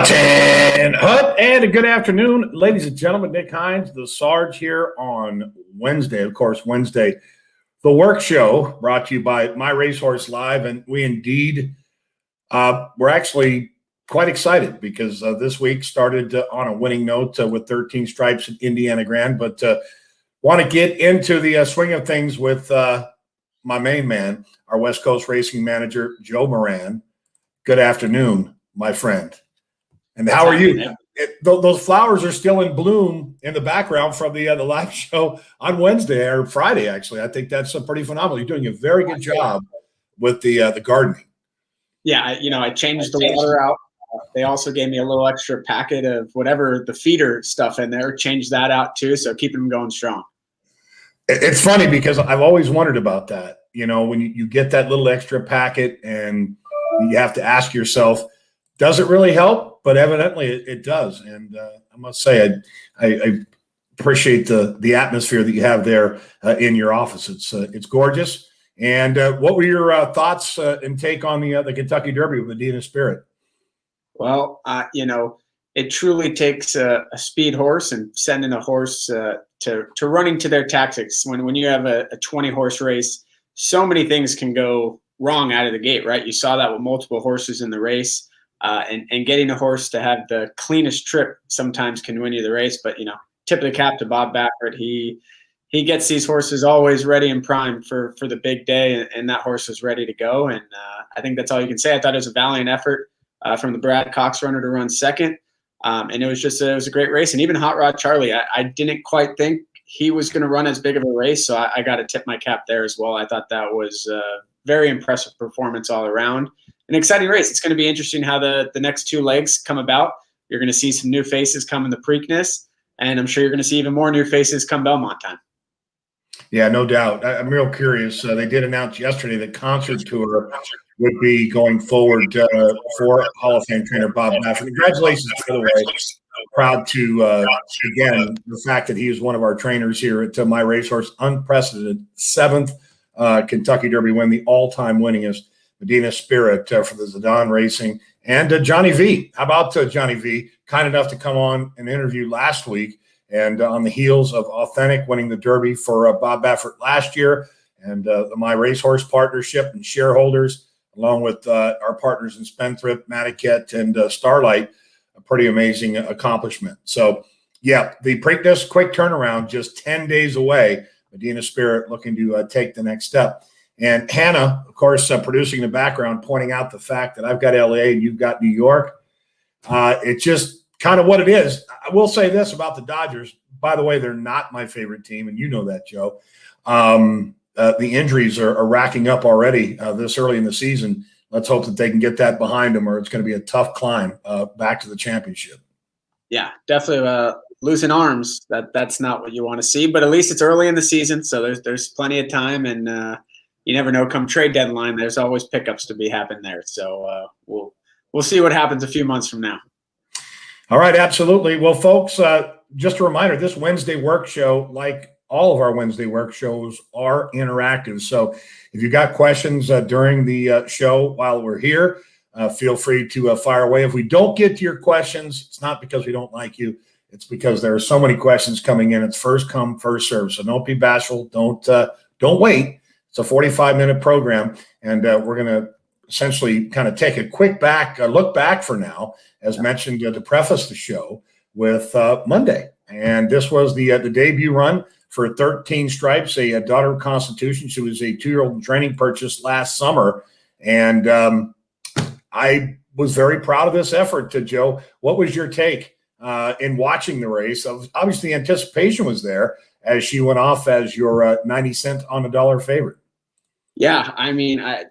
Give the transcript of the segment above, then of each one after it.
Hutton, and a good afternoon, ladies and gentlemen. Nick Hines, the Sarge here on Wednesday. Of course, Wednesday, the work show brought to you by My Racehorse Live. And we indeed, we're actually quite excited because this week started on a winning note with 13 stripes at Indiana Grand. But want to get into the swing of things with my main man, our West Coast racing manager, Joe Moran. Good afternoon, my friend. And how are you? Those flowers are still in bloom in the background from the live show on Wednesday or Friday, actually. I think that's pretty phenomenal. You're doing a very good job with the gardening. Yeah, I changed the water out. They also gave me a little extra packet of whatever the feeder stuff in there. Changed that out too, so keeping them going strong. It's funny because I've always wondered about that. When you get that little extra packet and you have to ask yourself, does it really help? But evidently it does. And I must say, I appreciate the atmosphere that you have there in your office. It's gorgeous. And what were your thoughts and take on the Kentucky Derby with Medina Spirit? Well, it truly takes a speed horse and sending a horse to running to their tactics. When you have a 20-horse race, so many things can go wrong out of the gate, right? You saw that with multiple horses in the race. And getting a horse to have the cleanest trip sometimes can win you the race. But, tip of the cap to Bob Baffert. He gets these horses always ready and primed for the big day, and that horse was ready to go. And I think that's all you can say. I thought it was a valiant effort from the Brad Cox runner to run second. And it was a great race. And even Hot Rod Charlie, I didn't quite think he was going to run as big of a race. So I got to tip my cap there as well. I thought that was a very impressive performance all around. An exciting race. It's going to be interesting how the next two legs come about. You're going to see some new faces come in the Preakness, and I'm sure you're going to see even more new faces come Belmont time. Yeah, no doubt. I'm real curious. They did announce yesterday that Concert Tour would be going forward for Hall of Fame trainer Bob Baffert. Congratulations, by the way. Proud to, again, the fact that he is one of our trainers here at My Racehorse. Unprecedented 7th Kentucky Derby win, the all-time winningest. Medina Spirit for the Zidane Racing, and Johnny V. How about Johnny V? Kind enough to come on an interview last week, and on the heels of Authentic winning the Derby for Bob Baffert last year, and the My Racehorse partnership and shareholders, along with our partners in Spendthrift, Matiquette, and Starlight, a pretty amazing accomplishment. So, yeah, the Preakness quick turnaround, just 10 days away. Medina Spirit looking to take the next step. And Hannah, of course, producing in the background, pointing out the fact that I've got LA and you've got New York. It's just kind of what it is. I will say this about the Dodgers. By the way, they're not my favorite team, and you know that, Joe. The injuries are racking up already this early in the season. Let's hope that they can get that behind them, or it's going to be a tough climb back to the championship. Yeah, definitely losing arms. That's not what you want to see, but at least it's early in the season, so there's plenty of time, and you never know. Come trade deadline, there's always pickups to be happening there. So we'll see what happens a few months from now. All right, absolutely. Well, folks, just a reminder: this Wednesday work show, like all of our Wednesday work shows, are interactive. So if you've got questions during the show while we're here, feel free to fire away. If we don't get to your questions, it's not because we don't like you. It's because there are so many questions coming in. It's first come, first serve. So don't be bashful. Don't wait. It's a 45-minute program, and we're going to essentially kind of take a quick look back for now, as mentioned to preface the show with Monday. And this was the debut run for 13 Stripes, a daughter of Constitution. She was a 2-year-old training purchase last summer, and I was very proud of this effort. Joe, what was your take in watching the race? Obviously, the anticipation was there as she went off as your 90 cent on the dollar favorite. Yeah, I mean, I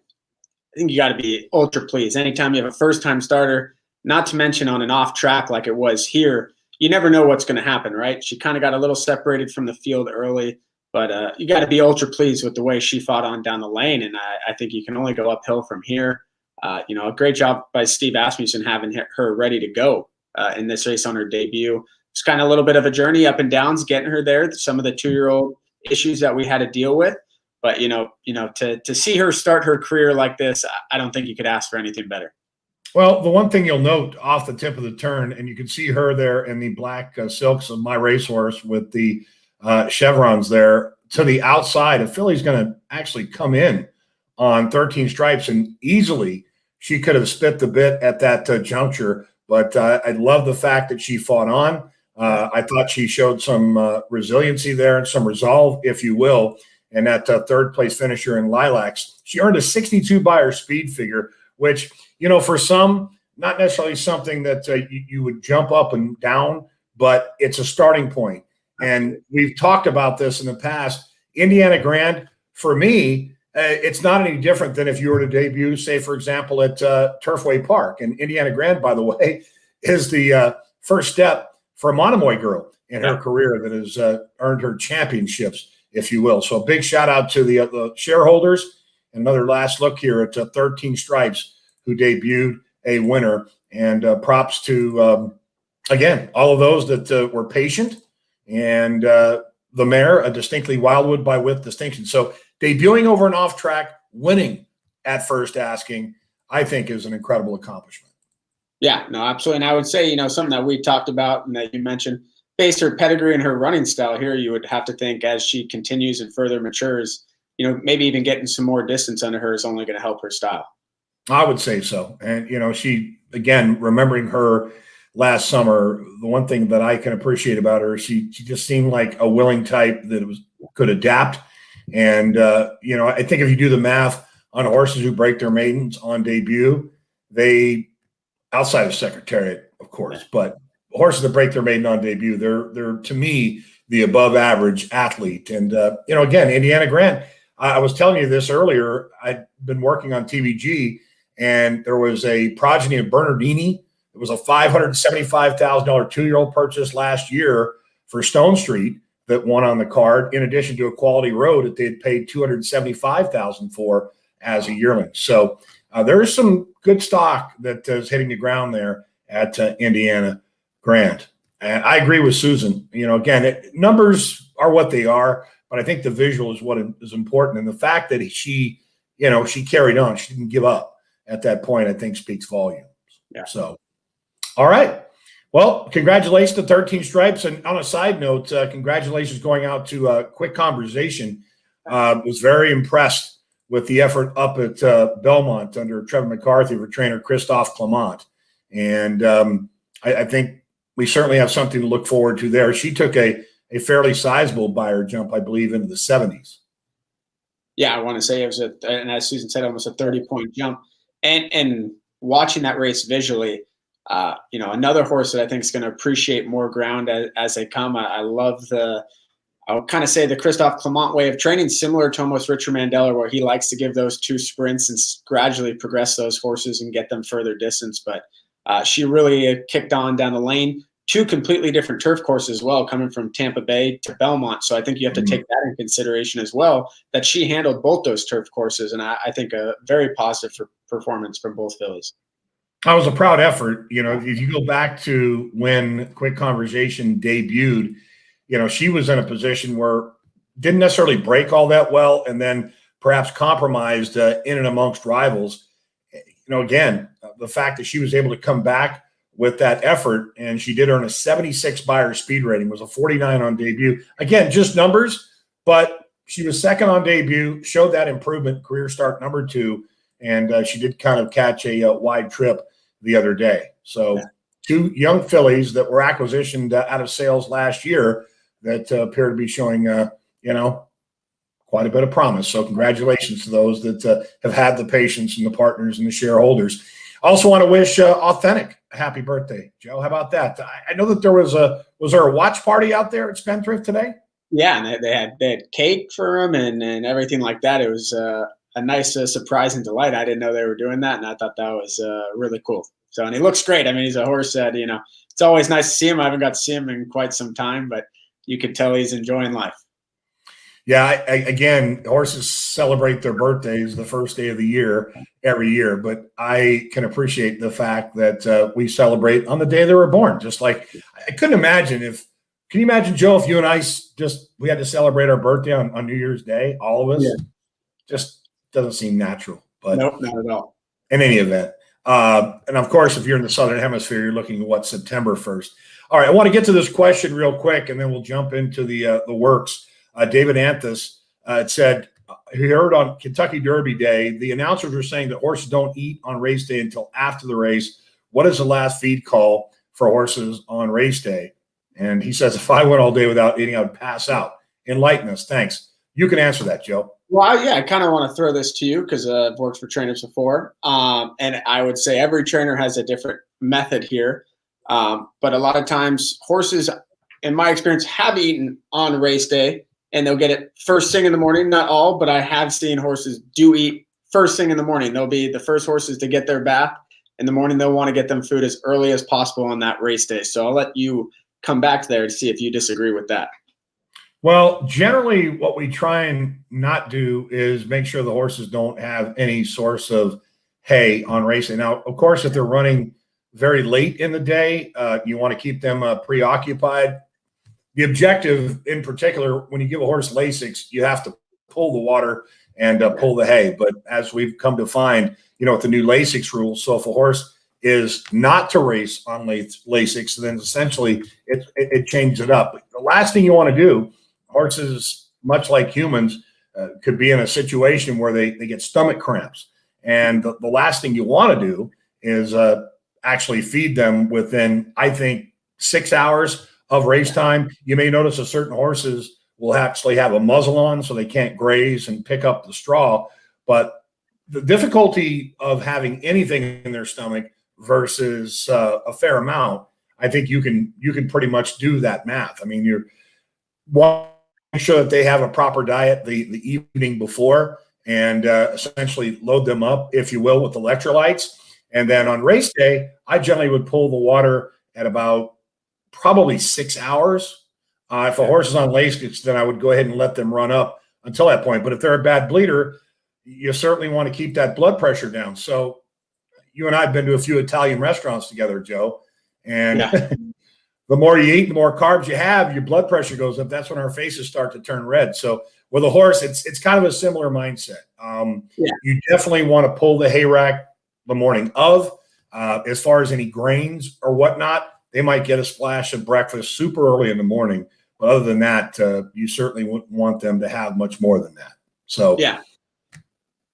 think you got to be ultra pleased. Anytime you have a first-time starter, not to mention on an off track like it was here, you never know what's going to happen, right? She kind of got a little separated from the field early, but you got to be ultra pleased with the way she fought on down the lane, and I think you can only go uphill from here. A great job by Steve Asmussen having her ready to go in this race on her debut. It's kind of a little bit of a journey, up and downs, getting her there. Some of the 2-year-old issues that we had to deal with. But, to see her start her career like this, I don't think you could ask for anything better. Well, the one thing you'll note off the tip of the turn, and you can see her there in the black silks of my racehorse with the chevrons there to the outside. A filly's going to actually come in on 13 stripes, and easily she could have spit the bit at that juncture. But I love the fact that she fought on. I thought she showed some resiliency there and some resolve, if you will. And that third place finisher in Lilacs, she earned a 62 buyer speed figure, which, for some, not necessarily something that you would jump up and down, but it's a starting point. And we've talked about this in the past. Indiana Grand, for me, it's not any different than if you were to debut, say, for example, at Turfway Park. And Indiana Grand, by the way, is the first step for a Monomoy girl in her career that has earned her championships, if you will. So a big shout out to the shareholders. Another last look here at 13 Stripes, who debuted a winner. And props to, again, all of those that were patient. And the mare, a distinctly Wildwood by width distinction. So debuting over an off track, winning at first asking, I think is an incredible accomplishment. Yeah, no, absolutely. And I would say, something that we talked about and that you mentioned, based her pedigree and her running style here, you would have to think as she continues and further matures, maybe even getting some more distance under her is only going to help her style. I would say so. And, she, again, remembering her last summer, the one thing that I can appreciate about her, she just seemed like a willing type that could adapt. And, I think if you do the math on horses who break their maidens on debut, they, outside of Secretariat, of course, but horses that break their maiden on debut, they're to me, the above average athlete. And, again, Indiana Grand, I was telling you this earlier, I'd been working on TVG, and there was a progeny of Bernardini. It was a $575,000 2-year-old purchase last year for Stone Street that won on the card, in addition to a Quality Road that they'd paid $275,000 for as a yearling. So there's some good stock that is hitting the ground there at Indiana Grand. And I agree with Susan. Again, numbers are what they are, but I think the visual is what is important. And the fact that she carried on, she didn't give up at that point, I think speaks volumes. Yeah. So, all right. Well, congratulations to 13 Stripes. And on a side note, congratulations going out to Quick Conversation. Was very impressed with the effort up at Belmont under Trevor McCarthy for trainer Christophe Clement. And I think we certainly have something to look forward to there. She took a fairly sizable buyer jump, I believe, into the 70s. Yeah, I want to say it was and as Susan said, almost a 30-point jump. And watching that race visually, another horse that I think is going to appreciate more ground as they come. I love I'll kind of say the Christophe Clement way of training, similar to almost Richard Mandela, where he likes to give those 2 sprints and gradually progress those horses and get them further distance. But she really kicked on down the lane. 2 completely different turf courses as well, coming from Tampa Bay to Belmont. So I think you have to take that in consideration as well, that she handled both those turf courses. And I think a very positive performance from both fillies. That was a proud effort. If you go back to when Quick Conversation debuted, she was in a position where didn't necessarily break all that well, and then perhaps compromised in and amongst rivals. Again, the fact that she was able to come back with that effort, and she did earn a 76 buyer speed rating, was a 49 on debut. Again, just numbers, but she was second on debut, showed that improvement, career start number 2, and she did kind of catch a wide trip the other day. So 2 young fillies that were acquisitioned out of sales last year that appear to be showing, quite a bit of promise. So congratulations to those that have had the patience and the partners and the shareholders. I also want to wish Authentic a happy birthday, Joe. How about that? I know that was there a watch party out there at Spendthrift today? Yeah, and they had cake for him and everything like that. It was a nice surprise and delight. I didn't know they were doing that, and I thought that was really cool. So, and he looks great. I mean, he's a horse that, it's always nice to see him. I haven't got to see him in quite some time, but you could tell he's enjoying life. Yeah, again, horses celebrate their birthdays the first day of the year every year, but I can appreciate the fact that we celebrate on the day they were born. Just like I couldn't imagine can you imagine, Joe, if you and I we had to celebrate our birthday on New Year's Day, all of us? Yeah. Just doesn't seem natural. But nope, not at all. In any event, And of course, if you're in the Southern Hemisphere, you're looking at September 1st. All right, I want to get to this question real quick, and then we'll jump into the works. David Anthus said he heard on Kentucky Derby Day, the announcers were saying that horses don't eat on race day until after the race. What is the last feed call for horses on race day? And he says, if I went all day without eating, I would pass out. Enlighten us. Thanks. You can answer that, Joe. Well, yeah, I kind of want to throw this to you because I've worked for trainers before. And I would say every trainer has a different method here. But a lot of times horses, in my experience, have eaten on race day and they'll get it first thing in the morning. Not all, but I have seen horses do eat first thing in the morning. They'll be the first horses to get their bath in the morning. They'll want to get them food as early as possible on that race day. So I'll let you come back there to see if you disagree with that. Well, generally what we try and not do is make sure the horses don't have any source of hay on racing. Now, of course, if they're running very late in the day, you want to keep them preoccupied. The objective in particular, when you give a horse Lasix, you have to pull the water and pull the hay. But as we've come to find, with the new Lasix rules, so if a horse is not to race on Lasix, then essentially it changes it up. But the last thing you want to do, horses, much like humans, could be in a situation where they get stomach cramps. And the last thing you want to do is actually feed them within, I think, 6 hours of race time. You may notice that certain horses will actually have a muzzle on so they can't graze and pick up the straw. But the difficulty of having anything in their stomach versus a fair amount, I think you can pretty much do that math. I mean, you're make sure that they have a proper diet the evening before and essentially load them up, if you will, with electrolytes. And then on race day, I generally would pull the water at about probably 6 hours. If a horse is on Lasix, then I would go ahead and let them run up until that point. But if they're a bad bleeder, you certainly want to keep that blood pressure down. So you and I have been to a few Italian restaurants together, Joe, and yeah. The more you eat, the more carbs you have, your blood pressure goes up. That's when our faces start to turn red. So with a horse, it's kind of a similar mindset. You definitely want to pull the hay rack the morning of. As far as any grains or whatnot, they might get a splash of breakfast super early in the morning. But other than that, you certainly wouldn't want them to have much more than that. So yeah,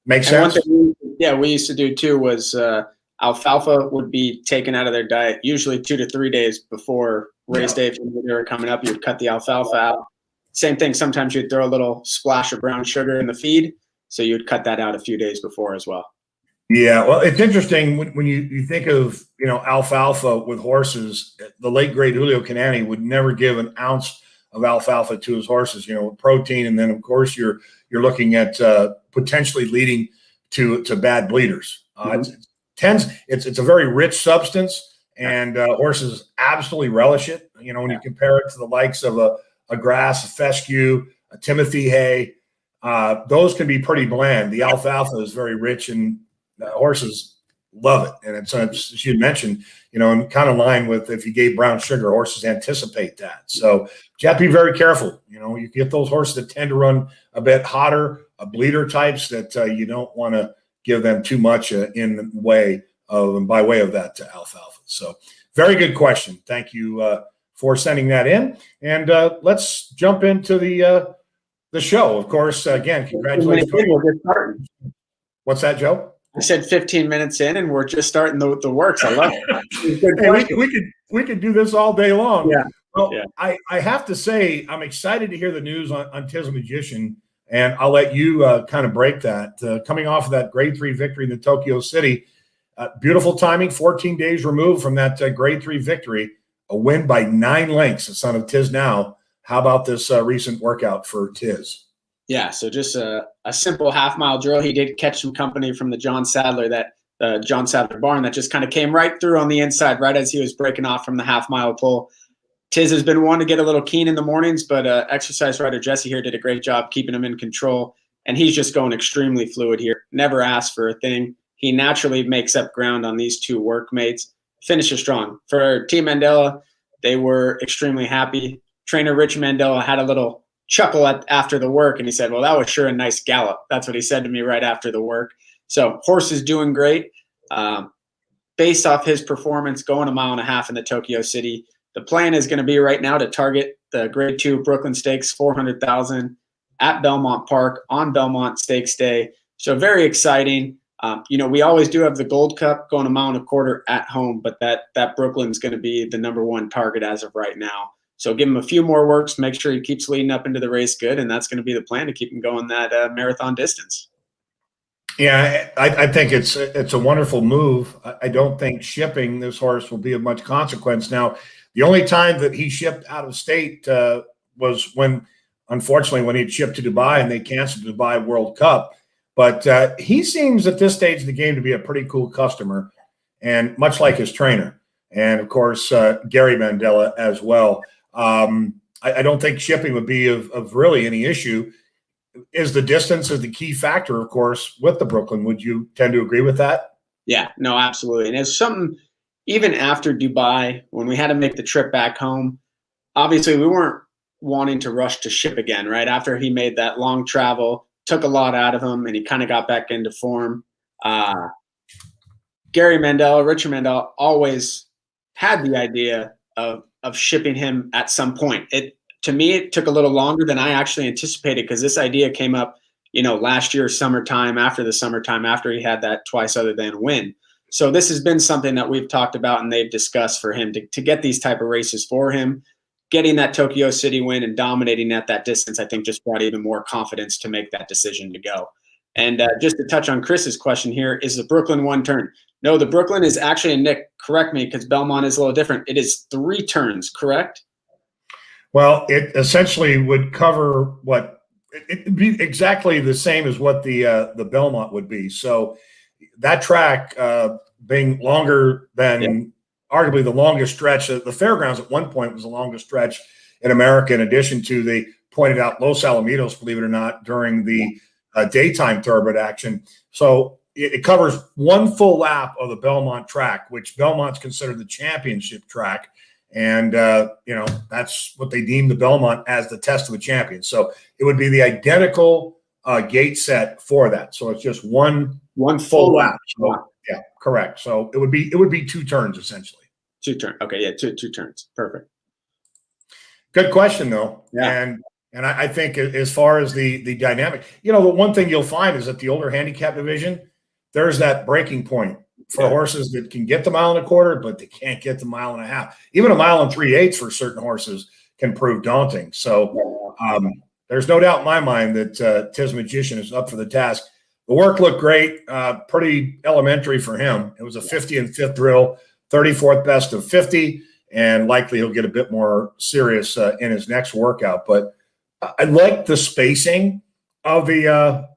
makes sense. We used to do too was alfalfa would be taken out of their diet usually 2 to 3 days before race day. If they were coming up, you'd cut the alfalfa out. Same thing. Sometimes you'd throw a little splash of brown sugar in the feed. So you'd cut that out a few days before as well. Yeah, well, it's interesting when you think of alfalfa with horses. The late great Julio Canani would never give an ounce of alfalfa to his horses. With protein, and then of course you're looking at potentially leading to bad bleeders. It's a very rich substance, and horses absolutely relish it. When you compare it to the likes of a grass, a fescue, a Timothy hay, those can be pretty bland. The alfalfa is very rich, and horses love it. And it's as you mentioned, in kind of line with if you gave brown sugar, horses anticipate that. So you have to be very careful. You get those horses that tend to run a bit hotter, bleeder types that you don't want to give them too much in the way of and by way of that alfalfa. So very good question. Thank you for sending that in. And let's jump into the show. Of course, again, congratulations. What's that, Joe? I said 15 minutes in, and we're just starting the works. I love it. Hey, we could do this all day long. Yeah. Well, yeah. I have to say I'm excited to hear the news on Tizamagician, and I'll let you kind of break that. Coming off of that Grade 3 victory in the Tokyo City, beautiful timing, 14 days removed from that Grade 3 victory, a win by 9 lengths, the son of Tiz Now. How about this recent workout for Tiz? Yeah, so just a simple half-mile drill. He did catch some company from the John Sadler barn that just kind of came right through on the inside right as he was breaking off from the half-mile pull. Tiz has been one to get a little keen in the mornings, but exercise rider Jesse here did a great job keeping him in control, and he's just going extremely fluid here. Never asked for a thing. He naturally makes up ground on these two workmates. Finishes strong. For Team Mandela, they were extremely happy. Trainer Rich Mandela had a little chuckle after the work, and he said, well, that was sure a nice gallop. That's what he said to me right after the work. So horse is doing great. based off his performance going a mile and a half in the Tokyo City, the plan is going to be right now to target the Grade 2 Brooklyn Stakes 400,000 at Belmont Park on Belmont Stakes Day. So very exciting. We always do have the Gold Cup going a mile and a quarter at home, but that Brooklyn's going to be the number one target as of right now. So give him a few more works, make sure he keeps leading up into the race good, and that's going to be the plan to keep him going that marathon distance. Yeah, I think it's a wonderful move. I don't think shipping this horse will be of much consequence. Now, the only time that he shipped out of state was unfortunately, when he'd shipped to Dubai and they canceled the Dubai World Cup. But he seems at this stage of the game to be a pretty cool customer, and much like his trainer, and of course Gary Mandela as well. I don't think shipping would be of really any issue. Is the distance is the key factor, of course, with the Brooklyn. Would you tend to agree with that? Yeah, no, absolutely. And it's something, even after Dubai, when we had to make the trip back home, obviously we weren't wanting to rush to ship again, right? After he made that long travel, took a lot out of him, and he kind of got back into form. Richard Mandel always had the idea of shipping him at some point. To me, it took a little longer than I actually anticipated, because this idea came up, last year, summertime, after he had that twice other than win. So this has been something that we've talked about and they've discussed for him to get these type of races for him. Getting that Tokyo City win and dominating at that distance, I think, just brought even more confidence to make that decision to go. And just to touch on Chris's question here, is the Brooklyn one turn? No, the Brooklyn is actually, and Nick, correct me, because Belmont is a little different. It is 3 turns, correct? Well, it essentially would cover it'd be exactly the same as what the Belmont would be. So that track being longer than arguably the longest stretch, the fairgrounds at one point was the longest stretch in America. In addition to, they pointed out Los Alamitos, believe it or not, during the daytime thoroughbred action. So it covers one full lap of the Belmont track, which Belmont's considered the championship track. And, that's what they deem the Belmont as, the test of a champion. So it would be the identical gate set for that. So it's just one full lap. So, yeah, correct. So it would be 2 turns essentially. 2 turns. Okay. Yeah. Two turns. Perfect. Good question though. Yeah. And I think as far as the dynamic, the one thing you'll find is that the older handicap division, there's that breaking point for horses that can get the mile and a quarter, but they can't get the mile and a half. Even a mile and 3/8 for certain horses can prove daunting. So there's no doubt in my mind that Tizamagician is up for the task. The work looked great, pretty elementary for him. It was a 50 and 5th drill, 34th best of 50, and likely he'll get a bit more serious in his next workout. But I like the spacing of the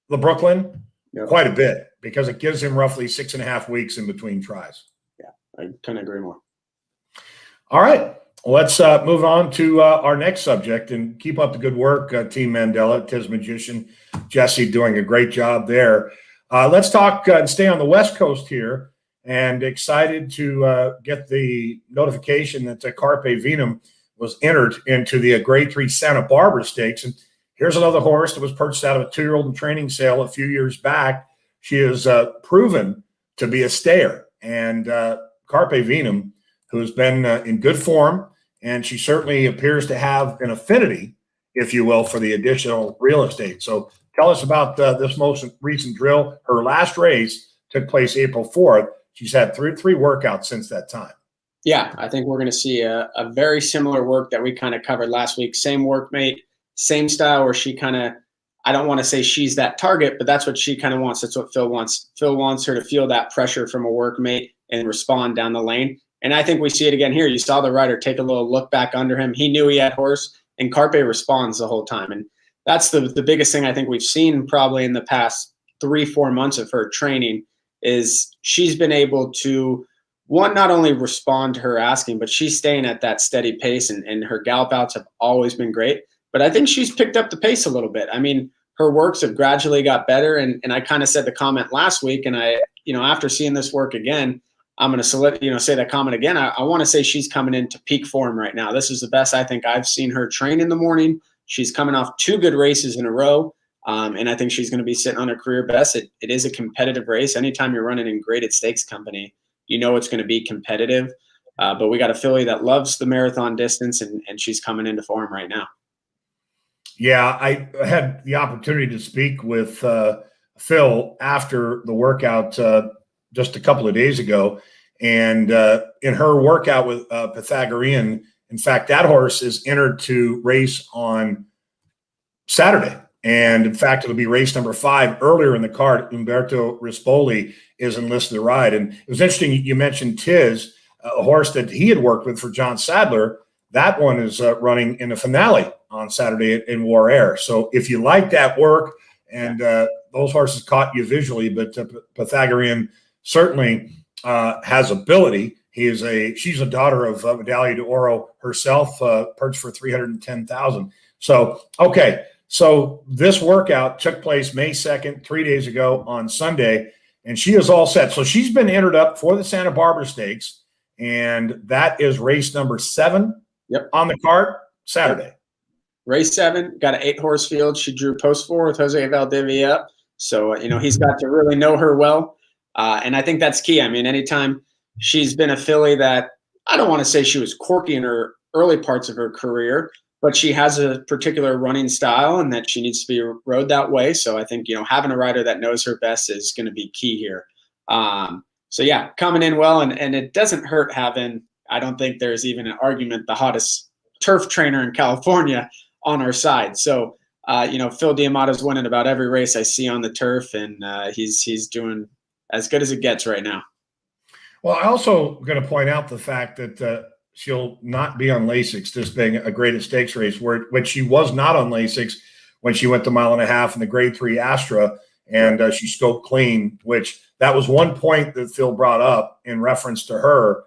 Brooklyn quite a bit, because it gives him roughly 6.5 weeks in between tries. Yeah, I couldn't agree more. All right. Let's move on to our next subject, and keep up the good work, Team Mandela, Tizamagician, Jesse doing a great job there. Let's talk and stay on the West Coast here, and excited to get the notification that Carpe Venum was entered into the Grade 3 Santa Barbara Stakes. And here's another horse that was purchased out of a 2-year-old in training sale a few years back. She is proven to be a stayer, and Carpe Venum, who's been in good form, and she certainly appears to have an affinity, if you will, for the additional real estate. So tell us about this most recent drill. Her last race took place April 4th. She's had three workouts since that time. Yeah, I think we're going to see a very similar work that we kind of covered last week. Same workmate, same style, where she kind of, I don't want to say she's that target, but that's what she kind of wants. That's what Phil wants. Phil wants her to feel that pressure from a workmate and respond down the lane. And I think we see it again here. You saw the rider take a little look back under him. He knew he had horse, and Carpe responds the whole time. And that's the biggest thing I think we've seen probably in the past 3-4 months of her training, is she's been able to, one, not only respond to her asking, but she's staying at that steady pace, and her gallop outs have always been great. But I think she's picked up the pace a little bit. I mean, her works have gradually got better. And I kind of said the comment last week, and after seeing this work again, I'm going to say that comment again. I want to say she's coming into peak form right now. This is the best I think I've seen her train in the morning. She's coming off 2 good races in a row. And I think she's going to be sitting on her career best. It is a competitive race. Anytime you're running in graded stakes company, you know it's going to be competitive. But we got a filly that loves the marathon distance, and she's coming into form right now. Yeah, I had the opportunity to speak with Phil after the workout just a couple of days ago. And in her workout with Pythagorean, in fact, that horse is entered to race on Saturday. And in fact, it'll be race number 5 earlier in the card. Umberto Rispoli is enlisted to ride. And it was interesting you mentioned Tiz, a horse that he had worked with for John Sadler. That one is running in the finale on Saturday in War Air. So if you like that work, and those horses caught you visually, but Pythagorean certainly has ability. She's a daughter of Medaglia d'Oro herself, perched for 310,000. So, okay. So this workout took place May 2nd, 3 days ago on Sunday, and she is all set. So she's been entered up for the Santa Barbara Stakes, and that is race number 7 on the card Saturday. Yep. Race 7, got an 8-horse field. She drew post 4 with Jose Valdivia. So, he's got to really know her well. And I think that's key. I mean, anytime she's been a filly that, I don't want to say she was quirky in her early parts of her career, but she has a particular running style and that she needs to be rode that way. So I think, having a rider that knows her best is going to be key here. So yeah, coming in well, and it doesn't hurt having, I don't think there's even an argument, the hottest turf trainer in California on our side. So, Phil D'Amato's winning about every race I see on the turf, and he's doing as good as it gets right now. Well, I also going to point out the fact that she'll not be on Lasix, this being a Graded Stakes race, when she was not on Lasix when she went the 1.5 miles in the Grade 3 Astra, and she scoped clean, which that was one point that Phil brought up in reference to her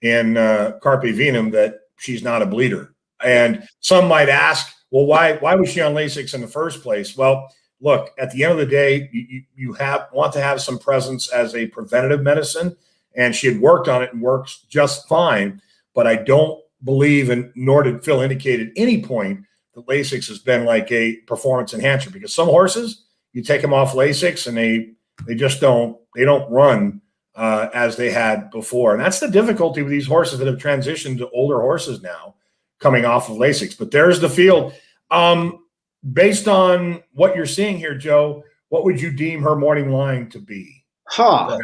in Carpe Venum, that she's not a bleeder. And some might ask, well, why was she on Lasix in the first place? Well, look, at the end of the day, you want to have some presence as a preventative medicine, and she had worked on it and works just fine. But I don't believe, and nor did Phil indicate at any point, that Lasix has been like a performance enhancer, because some horses, you take them off Lasix and they just don't run as they had before. And that's the difficulty with these horses that have transitioned to older horses now coming off of Lasix. But there's the field. Based on what you're seeing here, Joe, what would you deem her morning line to be? I'm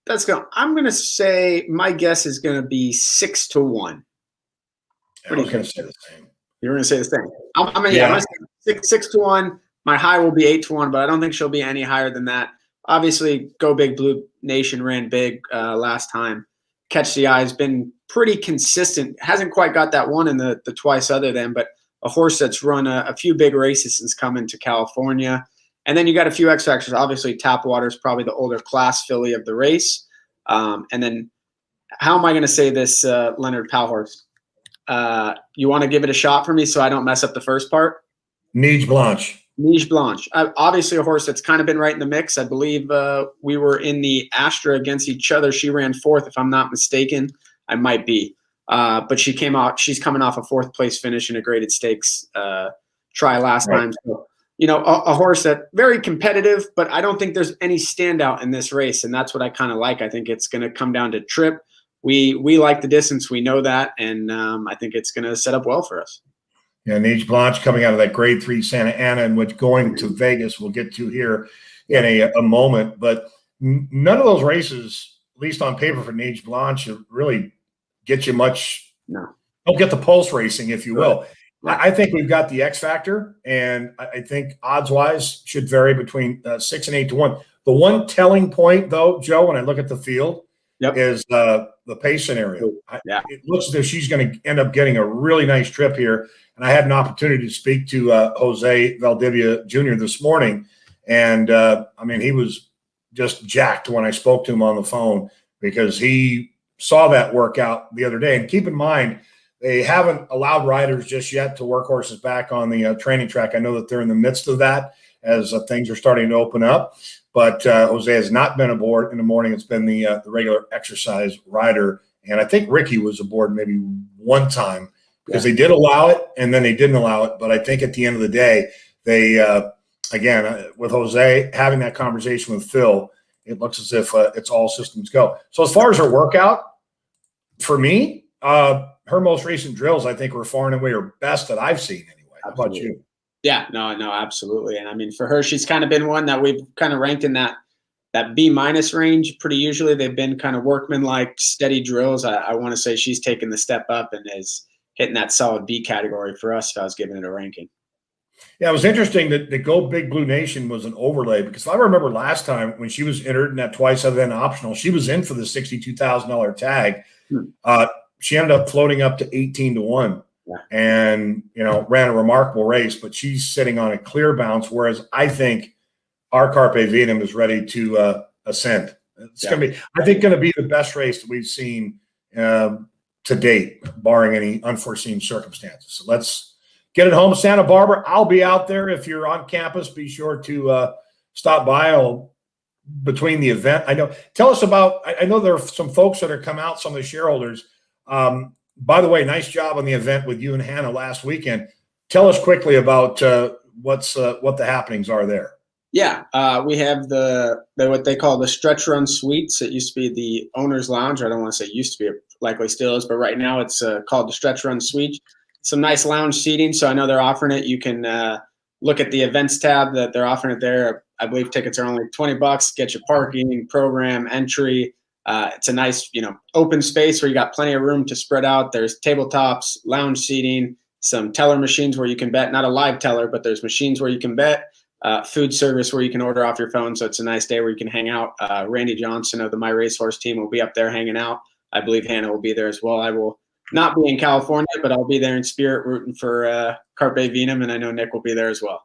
going to say my guess is going to be 6-1. I was going to say the same. You're going to say the same. I'm going to say 6-1. My high will be 8-1, but I don't think she'll be any higher than that. Obviously, Go Big Blue Nation ran big last time. Catch the Eye has been pretty consistent. Hasn't quite got that one in the twice other than, but a horse that's run a few big races since coming to California. And then you got a few X factors. Obviously, Tapwater is probably the older class filly of the race. And then how am I going to say this, Leonard Powell horse? You want to give it a shot for me so I don't mess up the first part? Neige Blanche. Neige Blanche. Obviously, a horse that's kind of been right in the mix. I believe we were in the Astra against each other. She ran 4th, if I'm not mistaken. I might be. But she's coming off a 4th place finish in a Graded Stakes try last time. So, a horse that very competitive, but I don't think there's any standout in this race, and that's what I kind of like. I think it's going to come down to trip. We like the distance, we know that, and I think it's going to set up well for us. Yeah, Neige Blanche coming out of that Grade 3 Santa Ana, and which going to Vegas we'll get to here in a moment. But none of those races, at least on paper for Neige Blanche, really get you much. No, don't get the pulse racing, if you will. I think we've got the X factor, and I think odds-wise should vary between 6 and 8-1. The one telling point, though, Joe, when I look at the field, is the pace scenario. It looks as if she's going to end up getting a really nice trip here. And I had an opportunity to speak to Jose Valdivia Jr. this morning, and he was just jacked when I spoke to him on the phone, because he saw that workout the other day. And keep in mind, they haven't allowed riders just yet to work horses back on the training track. I know that they're in the midst of that as things are starting to open up. But Jose has not been aboard in the morning. It's been the regular exercise rider. And I think Ricky was aboard maybe one time, because they did allow it and then they didn't allow it. But I think at the end of the day, they, again, with Jose having that conversation with Phil, it looks as if it's all systems go. So as far as her workout, for me, her most recent drills, I think, were far and away her best that I've seen anyway. How about you? Yeah, no, absolutely. And I mean, for her, she's kind of been one that we've kind of ranked in that B- range pretty usually. They've been kind of workman-like, steady drills. I want to say she's taken the step up and is hitting that solid B category for us if I was giving it a ranking. Yeah, it was interesting that the Go Big Blue Nation was an overlay because if I remember last time when she was entered in that twice other than optional, she was in for the $62,000 tag. She ended up floating up to 18-1 and, ran a remarkable race, but she's sitting on a clear bounce. Whereas I think our Carpe Venum is ready to ascend. It's going to be, I think, going to be the best race that we've seen to date, barring any unforeseen circumstances. So let's get it home to Santa Barbara. I'll be out there. If you're on campus, be sure to stop by between the event. Tell us about, I know there are some folks that are come out, some of the shareholders. By the way, nice job on the event with you and Hannah last weekend. Tell us quickly about what the happenings are there. Yeah, we have the what they call the Stretch Run Suites. It used to be the Owner's Lounge. I don't want to say used to be, it likely still is, but right now it's called the Stretch Run Suite. Some nice lounge seating. So I know they're offering it. You can look at the events tab that they're offering it there. I believe tickets are only $20. Get your parking, program, entry. It's a nice, open space where you got plenty of room to spread out. There's tabletops, lounge seating, some teller machines where you can bet. Not a live teller, but there's machines where you can bet. Food service where you can order off your phone. So it's a nice day where you can hang out. Randy Johnson of the My Racehorse team will be up there hanging out. I believe Hannah will be there as well. I will not be in California, but I'll be there in spirit rooting for Carpe Venum, and I know Nick will be there as well.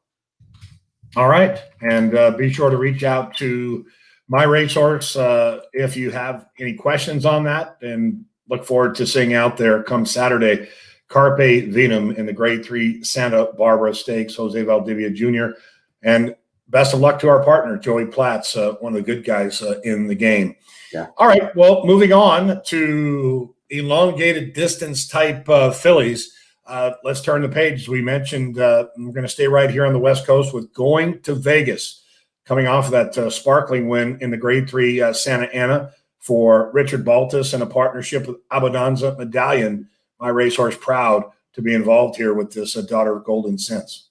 All right. And be sure to reach out to My Racehorse if you have any questions on that, and look forward to seeing you out there come Saturday. Carpe Venum in the Grade 3 Santa Barbara Stakes, Jose Valdivia Jr., and best of luck to our partner, Joey Platts, one of the good guys in the game. Yeah. All right. Well, moving on to elongated distance type fillies. Let's turn the page. As we mentioned, we're going to stay right here on the West Coast with Going to Vegas, coming off of that sparkling win in the Grade 3 Santa Ana for Richard Baltus and a partnership with Abadanza Medallion. My Racehorse proud to be involved here with this Daughter of Golden Sense.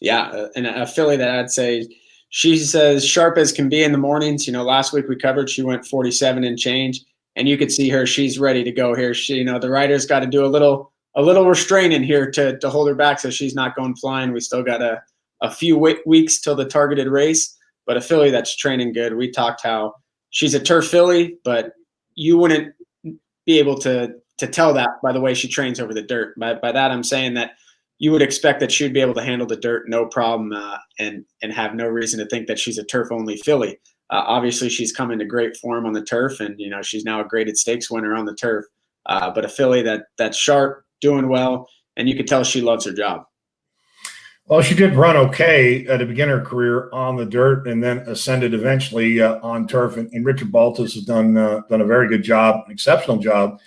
Yeah, and a filly that I'd say she's as sharp as can be in the mornings. Last week we covered, she went 47 and change, and you could see her. She's ready to go here. She, the rider's got to do a little restraining here to hold her back so she's not going flying. We still got a few weeks till the targeted race, but a filly that's training good. We talked how she's a turf filly, but you wouldn't be able to tell that by the way she trains over the dirt. By that I'm saying that you would expect that she'd be able to handle the dirt no problem and have no reason to think that she's a turf-only filly. Obviously, she's come into great form on the turf, and she's now a graded stakes winner on the turf. But a filly that's sharp, doing well, and you could tell she loves her job. Well, she did run okay to begin her career on the dirt, and then ascended eventually on turf. And Richard Baltus has done a very good job, an exceptional job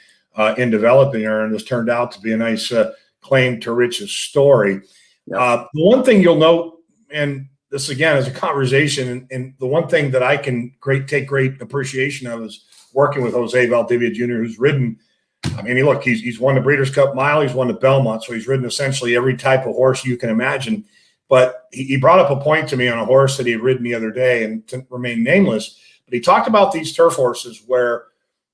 in developing her, and this turned out to be a nice claim to Rich's story. The one thing you'll note, and this again is a conversation, and the one thing that I can take great appreciation of is working with Jose Valdivia Jr., who's ridden. I mean, he's won the Breeders' Cup Mile, he's won the Belmont, so he's ridden essentially every type of horse you can imagine. But he brought up a point to me on a horse that he had ridden the other day, and to remain nameless. But he talked about these turf horses where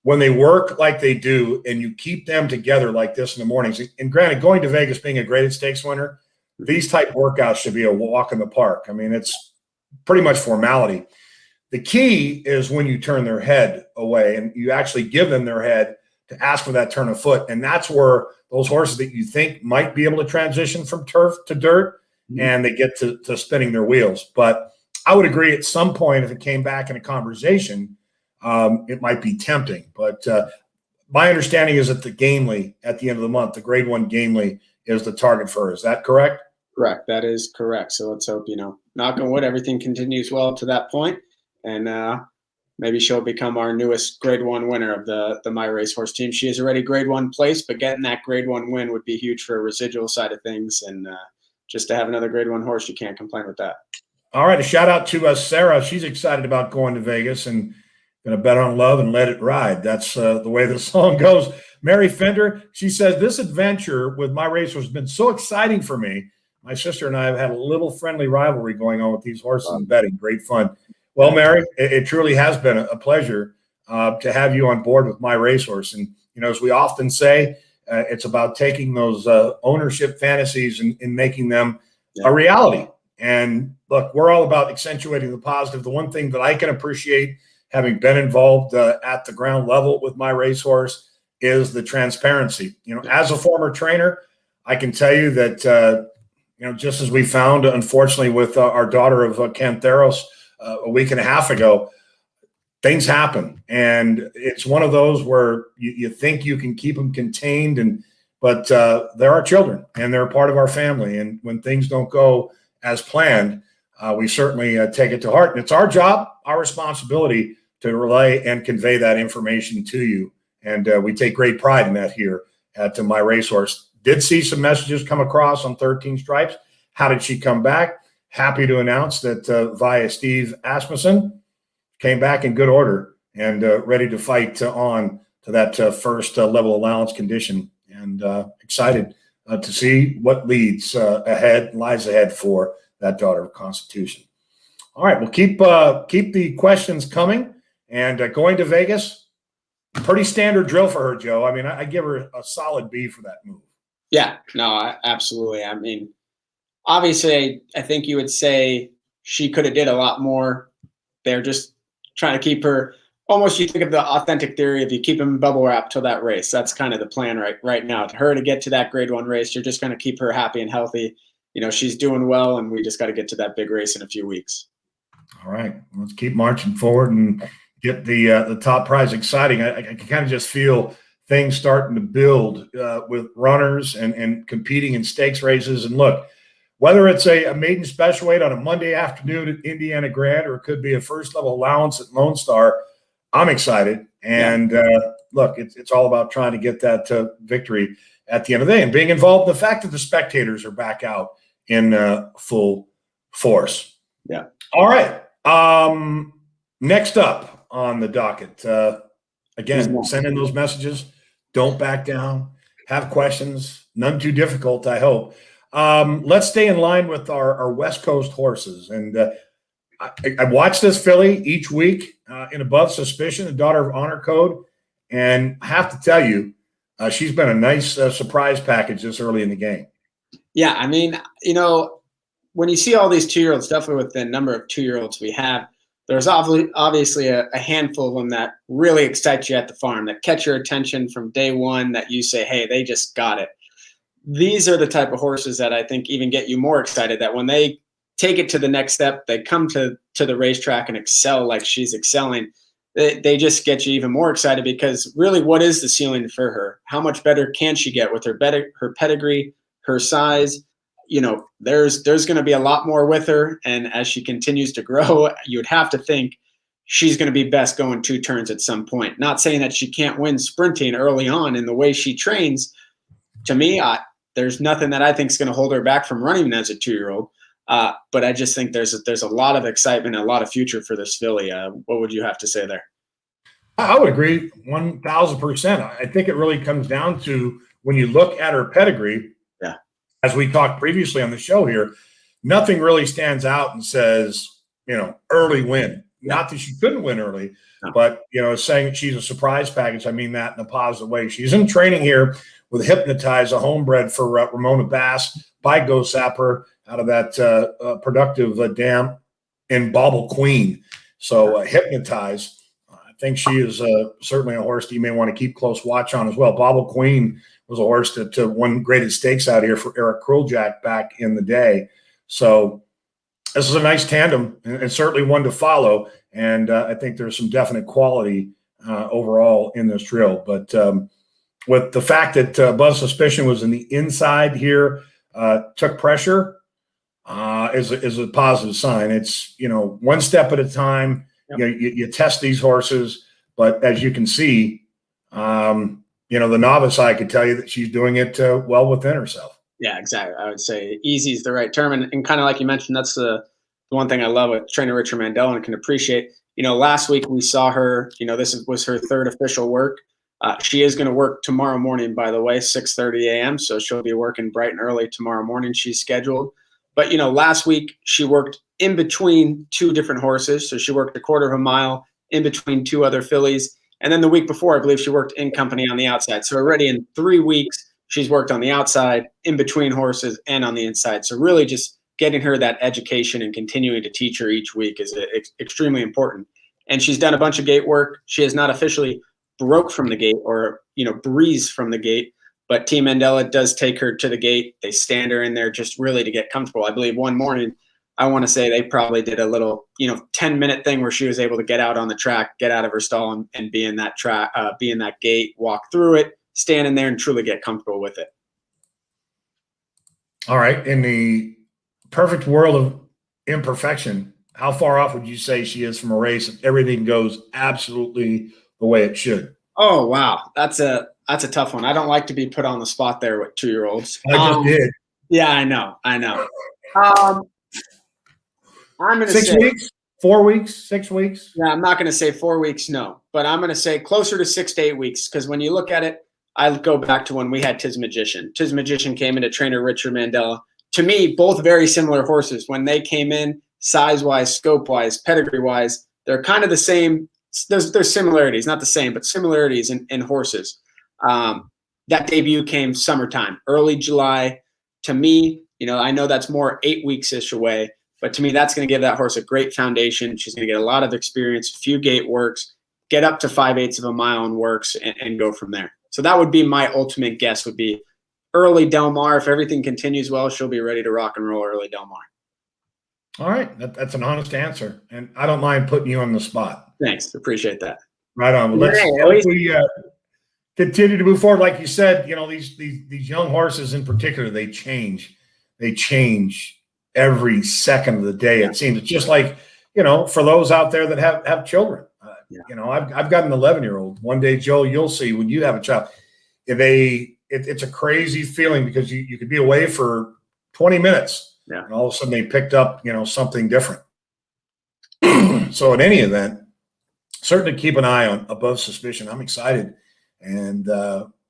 when they work like they do and you keep them together like this in the mornings, and granted, Going to Vegas being a graded stakes winner, these type workouts should be a walk in the park. I mean, it's pretty much formality. The key is when you turn their head away and you actually give them their head to ask for that turn of foot. And that's where those horses that you think might be able to transition from turf to dirt, and they get to spinning their wheels. But I would agree at some point, if it came back in a conversation, it might be tempting. But my understanding is that the Gamely at the end of the month, the Grade 1 Gamely, is the target for her. Is that correct? Correct. That is correct. So let's hope, knock on wood, everything continues well to that point, and maybe she'll become our newest Grade 1 winner of the My Racehorse team. She is already Grade 1 place, but getting that Grade 1 win would be huge for a residual side of things. And just to have another Grade 1 horse, you can't complain with that. All right, a shout out to Sarah. She's excited about going to Vegas and going to bet on love and let it ride. That's the way the song goes. Mary Fender, she says, this adventure with my racehorse has been so exciting for me. My sister and I have had a little friendly rivalry going on with these horses and betting. Great fun. Well, Mary, it truly has been a pleasure to have you on board with my racehorse. And, as we often say, it's about taking those ownership fantasies and making them a reality. And look, we're all about accentuating the positive. The one thing that I can appreciate, having been involved at the ground level with my racehorse, is the transparency. As a former trainer, I can tell you that, just as we found, unfortunately, with our daughter of Cantheros a week and a half ago, things happen. And it's one of those where you think you can keep them contained, but they're our children and they're a part of our family. And when things don't go as planned, we certainly take it to heart. And it's our job, our responsibility to relay and convey that information to you. And we take great pride in that here at My Racehorse. Did see some messages come across on 13 Stripes. How did she come back? Happy to announce that via Steve Asmussen, came back in good order and ready to fight on to that first level allowance condition. And excited to see what lies ahead for that daughter of Constitution. All right, we'll keep the questions coming. And going to Vegas, pretty standard drill for her, Joe. I mean, I give her a solid B for that move. Yeah, no, absolutely. I mean, obviously, I think you would say she could have did a lot more. They're just trying to keep her. Almost, you think of the authentic theory of you keep them in bubble wrap till that race. That's kind of the plan right now. To her to get to that Grade 1 race, you're just going to keep her happy and healthy. She's doing well, and we just got to get to that big race in a few weeks. All right, let's keep marching forward and get the top prize exciting. I can kind of just feel things starting to build with runners and competing in stakes races. And look, whether it's a maiden special weight on a Monday afternoon at Indiana Grand, or it could be a first level allowance at Lone Star, I'm excited. And look, it's all about trying to get that victory at the end of the day and being involved in the fact that the spectators are back out in full force. Yeah. All right. Next up on the docket, again, send in those messages. Don't back down. Have questions. None too difficult, I hope. Let's stay in line with our West Coast horses. And I watch this filly each week in Above Suspicion, the Daughter of Honor Code. And I have to tell you, she's been a nice surprise package this early in the game. Yeah, I mean, when you see all these 2-year-olds, definitely with the number of 2-year-olds we have, there's obviously a handful of them that really excite you at the farm, that catch your attention from day one, that you say, hey, they just got it. These are the type of horses that I think even get you more excited, that when they take it to the next step, they come to the racetrack and excel like she's excelling. They just get you even more excited, because really, what is the ceiling for her? How much better can she get with her pedigree, her size? There's going to be a lot more with her. And as she continues to grow, you'd have to think she's going to be best going 2 turns at some point. Not saying that she can't win sprinting early on in the way she trains. To me, there's nothing that I think is going to hold her back from running as a 2-year-old. But I just think there's a lot of excitement and a lot of future for this filly. What would you have to say there? I would agree 1,000%. I think it really comes down to, when you look at her pedigree, as we talked previously on the show here, nothing really stands out and says, early win. Not that she couldn't win early, but, saying she's a surprise package, I mean that in a positive way. She's in training here with Hypnotize, a homebred for Ramona Bass by Go Sapper out of that productive dam in Bobble Queen. So Hypnotize, I think she is certainly a horse that you may want to keep close watch on as well. Bobble Queen was a horse that won graded stakes out here for Eric Kruljack back in the day. So this is a nice tandem, and certainly one to follow. And I think there's some definite quality overall in this drill. But with the fact that Above Suspicion was in the inside here, took pressure, is a positive sign. It's, one step at a time. Yep. You test these horses, but as you can see, the novice eye could tell you that she's doing it well within herself. Yeah, exactly. I would say easy is the right term. And kind of like you mentioned, that's the the one thing I love with trainer Richard Mandel and can appreciate, last week we saw her, was her third official work. She is going to work tomorrow morning, by the way, 6:30 a.m. So she'll be working bright and early tomorrow morning. She's scheduled. But, last week she worked in between two different horses. So she worked a quarter of a mile in between two other fillies. And then the week before, I believe she worked in company on the outside. So already in 3 weeks, she's worked on the outside, in between horses, and on the inside. So really just getting her that education and continuing to teach her each week is extremely important. And she's done a bunch of gate work. She has not officially broke from the gate or, breeze from the gate, but Team Mandela does take her to the gate. They stand her in there just really to get comfortable. I believe one morning, I want to say they probably did a little, 10-minute thing where she was able to get out on the track, get out of her stall and be in that track, be in that gate, walk through it, stand in there and truly get comfortable with it. All right. In the perfect world of imperfection, how far off would you say she is from a race if everything goes absolutely the way it should? Oh, wow. That's a tough one. I don't like to be put on the spot there with 2-year-olds. I just did. Yeah, I know. I'm going to say 6 weeks, 4 weeks, 6 weeks. Yeah, I'm not going to say 4 weeks, no, but I'm going to say closer to 6 to 8 weeks because when you look at it, I go back to when we had Tizamagician. Tizamagician came into trainer Richard Mandela. To me, both very similar horses. When they came in, size-wise, scope-wise, pedigree-wise, they're kind of the same. There's similarities, not the same, but similarities in horses. That debut came summertime, early July. To me, I know that's more 8 weeks-ish away, but to me, that's going to give that horse a great foundation. She's going to get a lot of experience, a few gate works, get up to 5/8 of a mile in works, and go from there. So that would be my ultimate guess would be early Del Mar. If everything continues well, she'll be ready to rock and roll early Del Mar. All right. That's an honest answer. And I don't mind putting you on the spot. Thanks. Appreciate that. Right on. Well, let's continue to move forward. Like you said, these young horses in particular, they change. They change every second of the day. It seems. It's just like, for those out there that have children. I've got an 11-year-old. One day, Joe, you'll see when you have a child. It's a crazy feeling because you could be away for 20 minutes. Yeah. And all of a sudden they picked up, something different. So in any event, certainly keep an eye on Above Suspicion. I'm excited and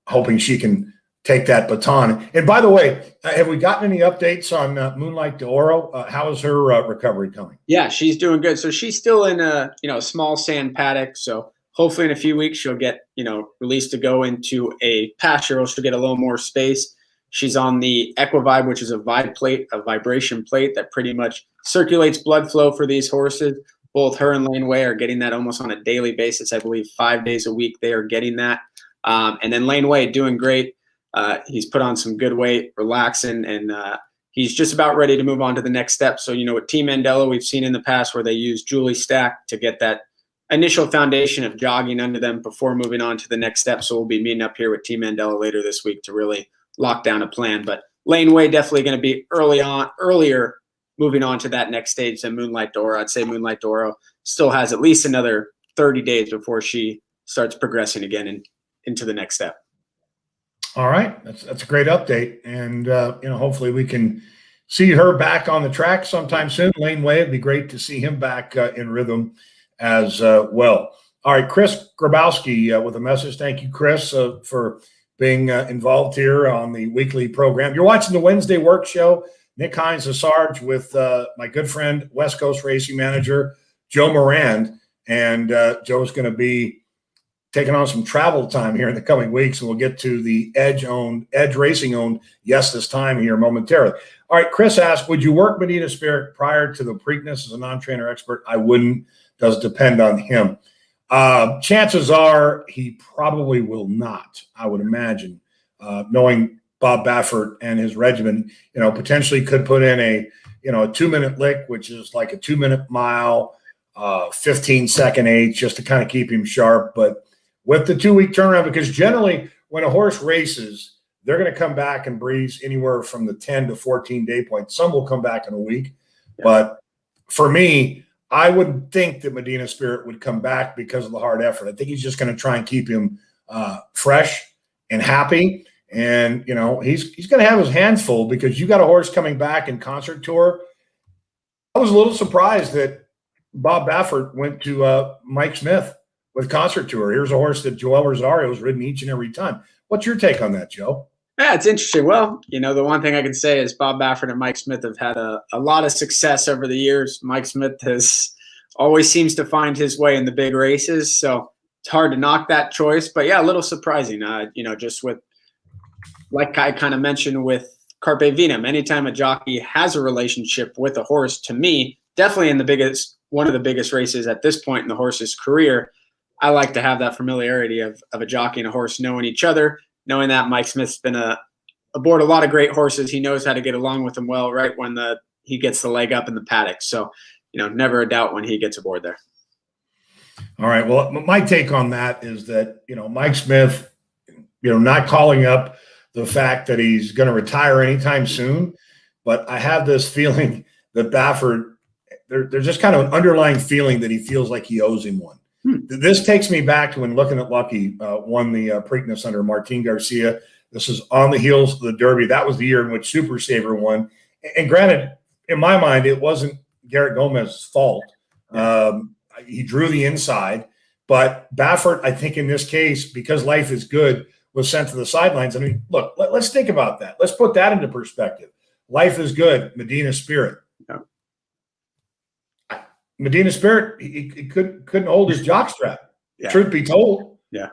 hoping she can take that baton. And by the way, have we gotten any updates on Moonlight d'Oro? How is her recovery coming? Yeah, she's doing good. So she's still in a small sand paddock. So hopefully in a few weeks she'll get released to go into a pasture. She'll get a little more space. She's on the Equivibe, which is a vibration plate that pretty much circulates blood flow for these horses. Both her and Laneway are getting that almost on a daily basis. I believe 5 days a week they are getting that. And then Laneway doing great. He's put on some good weight, relaxing, and he's just about ready to move on to the next step. So, with Team Mandela, we've seen in the past where they use Julie Stack to get that initial foundation of jogging under them before moving on to the next step. So we'll be meeting up here with Team Mandela later this week to really lock down a plan. But Laneway definitely going to be earlier moving on to that next stage than Moonlight d'Oro. I'd say Moonlight d'Oro still has at least another 30 days before she starts progressing again into the next step. All right. That's a great update. And, hopefully we can see her back on the track sometime soon. Laneway, it'd be great to see him back in rhythm as well. All right. Chris Grabowski with a message. Thank you, Chris, for being involved here on the weekly program. You're watching the Wednesday Work Show. Nick Hines, the Sarge, with my good friend, West Coast Racing Manager, Joe Moran. And Joe's going to be taking on some travel time here in the coming weeks, and we'll get to the Edge Racing-owned Yes This Time here momentarily. All right, Chris asked, would you work Medina Spirit prior to the Preakness as a non-trainer expert? I wouldn't. Does depend on him. Chances are he probably will not, I would imagine, knowing Bob Baffert and his regimen, potentially could put in a 2-minute lick, which is like a 2-minute mile, 15-second age, just to kind of keep him sharp. But with the 2-week turnaround, because generally when a horse races, they're going to come back and breeze anywhere from the 10 to 14 day point. Some will come back in a week. Yeah. But for me, I would think that Medina Spirit would come back because of the hard effort. I think he's just going to try and keep him fresh and happy. And, he's going to have his hands full because you got a horse coming back in Concert Tour. I was a little surprised that Bob Baffert went to Mike Smith with Concert Tour. Here's a horse that Joel Rosario has ridden each and every time. What's your take on that, Joe? Yeah, it's interesting. Well, the one thing I can say is Bob Baffert and Mike Smith have had a lot of success over the years. Mike Smith has always seems to find his way in the big races, so it's hard to knock that choice. But yeah, a little surprising. Just with, like I kind of mentioned with Carpe Venum, anytime a jockey has a relationship with a horse, to me, definitely in one of the biggest races at this point in the horse's career, I like to have that familiarity of a jockey and a horse knowing each other. Knowing that Mike Smith's been aboard a lot of great horses, he knows how to get along with them well. Right when he gets the leg up in the paddock, so never a doubt when he gets aboard there. All right. Well, my take on that is that Mike Smith, not calling up the fact that he's going to retire anytime soon, but I have this feeling that Baffert, there's just kind of an underlying feeling that he feels like he owes him one. This takes me back to when Looking at Lucky won the Preakness under Martin Garcia. This is on the heels of the Derby. That was the year in which Super Saver won. And granted, in my mind, it wasn't Garrett Gomez's fault. He drew the inside. But Baffert, I think in this case, because Life is Good was sent to the sidelines. I mean, look, let's think about that. Let's put that into perspective. Life is Good, Medina Spirit. Yeah. Medina Spirit, he couldn't hold his jockstrap, truth be told. Yeah.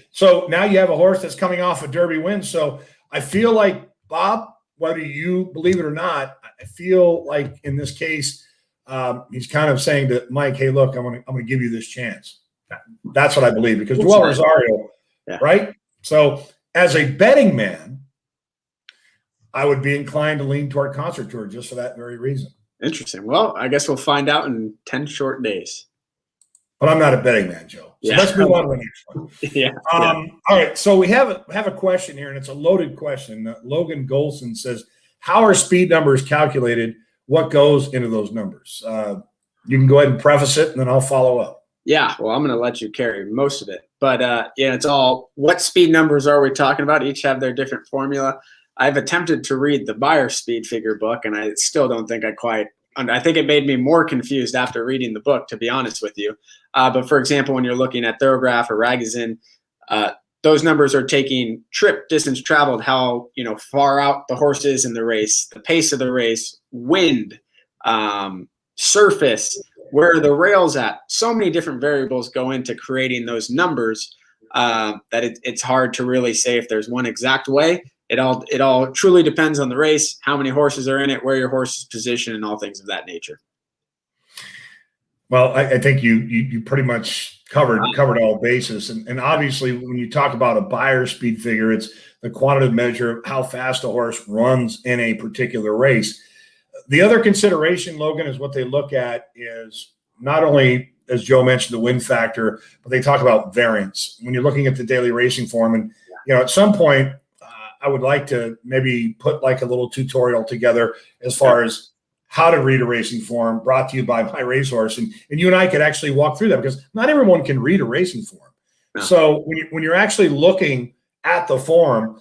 So now you have a horse that's coming off a Derby win. So I feel like, Bob, whether you believe it or not, I feel like in this case, he's kind of saying to Mike, hey, look, I'm gonna give you this chance. That's what I believe, because Joel Rosario, right? So as a betting man, I would be inclined to lean toward Concert Tour just for that very reason. Interesting. Well, I guess we'll find out in 10 short days. But I'm not a betting man, Joe. So let's move on to the next one. All right. So we have a question here, and it's a loaded question. Logan Golson says, how are speed numbers calculated? What goes into those numbers? You can go ahead and preface it, and then I'll follow up. Yeah, well, I'm going to let you carry most of it. But, it's all, what speed numbers are we talking about? Each have their different formula. I've attempted to read the Beyer speed figure book, and I still don't think I think it made me more confused after reading the book, to be honest with you. But for example, when you're looking at Thorograph or Ragozin, those numbers are taking trip, distance traveled, how far out the horse is in the race, the pace of the race, wind, surface, where are the rails at. So many different variables go into creating those numbers that it's hard to really say if there's one exact way. It all truly depends on the race, how many horses are in it, where your horse is positioned, and all things of that nature. Well, I think you pretty much covered all bases. And obviously, when you talk about a Beyer speed figure, it's the quantitative measure of how fast a horse runs in a particular race. The other consideration, Logan, is what they look at is not only, as Joe mentioned, the win factor, but they talk about variance. When you're looking at the daily racing form, and at some point, I would like to maybe put like a little tutorial together as far as how to read a racing form, brought to you by My Racehorse. And you and I could actually walk through that, because not everyone can read a racing form. No. So when you're actually looking at the form,